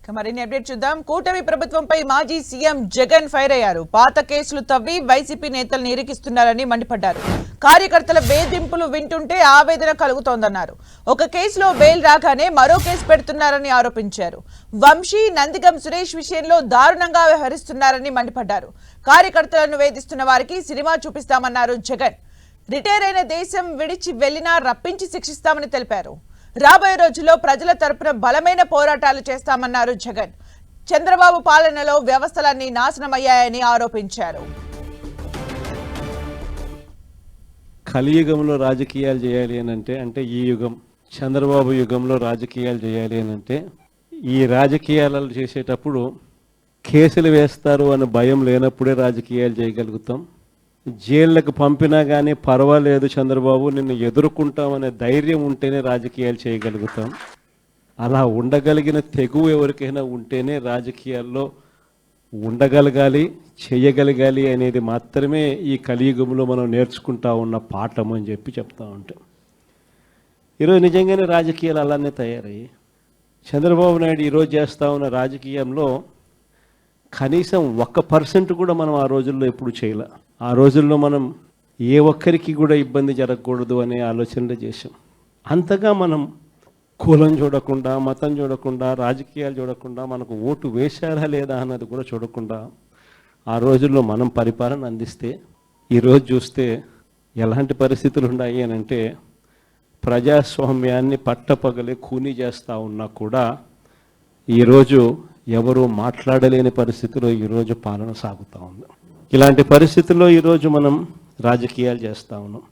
మరిన్ని అప్డేట్ చూద్దాం. కూటమి ప్రభుత్వంపై మాజీ సీఎం జగన్ ఫైర్ అయ్యారు. పాత కేసులు తవ్వి వైసీపీ నేతలను ఇరికిస్తున్నారని మండిపడ్డారు. కార్యకర్తల వేధింపులు వింటుంటే ఆవేదన కలుగుతోందన్నారు. ఒక కేసులో బెయిల్ రాగానే మరో కేసు పెడుతున్నారని ఆరోపించారు. వంశీ, నందిగం సురేష్ విషయంలో దారుణంగా వ్యవహరిస్తున్నారని మండిపడ్డారు. కార్యకర్తలను వేధిస్తున్న వారికి సినిమా చూపిస్తామన్నారు జగన్. రిటైర్ అయిన దేశం విడిచి వెళ్లినా రప్పించి శిక్షిస్తామని తెలిపారు. రాబోయే రోజుల్లో ప్రజల తరపున బలమైన పోరాటాలు చేస్తామన్నారు జగన్. చంద్రబాబు పాలనలో వ్యవస్థలన్నీ నాశనమయ్యాయని ఆరోపించారు. కలియుగంలో రాజకీయాలు చేయాలి అంటే ఈ యుగం చంద్రబాబు యుగంలో రాజకీయాలు చేయాలి అంటే ఈ రాజకీయాలు చేసేటప్పుడు కేసులు వేస్తారు అనే భయం లేనప్పుడే రాజకీయాలు చేయగలుగుతాం. జైళ్ళకు పంపినా కానీ పర్వాలేదు చంద్రబాబు నిన్ను ఎదుర్కొంటామనే ధైర్యం ఉంటేనే రాజకీయాలు చేయగలుగుతాం. అలా ఉండగలిగిన తెగువ ఎవరికైనా ఉంటేనే రాజకీయాల్లో ఉండగలగాలి, చేయగలగాలి అనేది మాత్రమే ఈ కలియుగంలో మనం నేర్చుకుంటా ఉన్న పాఠం అని చెప్పి చెప్తా ఉంటాం. ఈరోజు నిజంగానే రాజకీయాలు అలానే తయారయ్యి చంద్రబాబు నాయుడు ఈరోజు చేస్తూ ఉన్న రాజకీయంలో కనీసం 1% కూడా మనం ఆ రోజుల్లో ఎప్పుడు చేయలే. ఆ రోజుల్లో మనం ఏ ఒక్కరికి కూడా ఇబ్బంది జరగకూడదు అనే ఆలోచనలు చేసాం. అంతగా మనం కులం చూడకుండా, మతం చూడకుండా, రాజకీయాలు చూడకుండా, మనకు ఓటు వేశారా లేదా అన్నది కూడా చూడకుండా ఆ రోజుల్లో మనం పరిపాలన అందిస్తే ఈరోజు చూస్తే ఎలాంటి పరిస్థితులు ఉన్నాయి అని అంటే ప్రజాస్వామ్యాన్ని పట్టపగలే కూని చేస్తూ ఉన్నా కూడా ఈరోజు ఎవరు మాట్లాడలేని పరిస్థితిలో ఈరోజు పాలన సాగుతూ ఉంది. ఇలాంటి పరిస్థితుల్లో ఈరోజు మనం రాజకీయాలు చేస్తూ ఉన్నాం.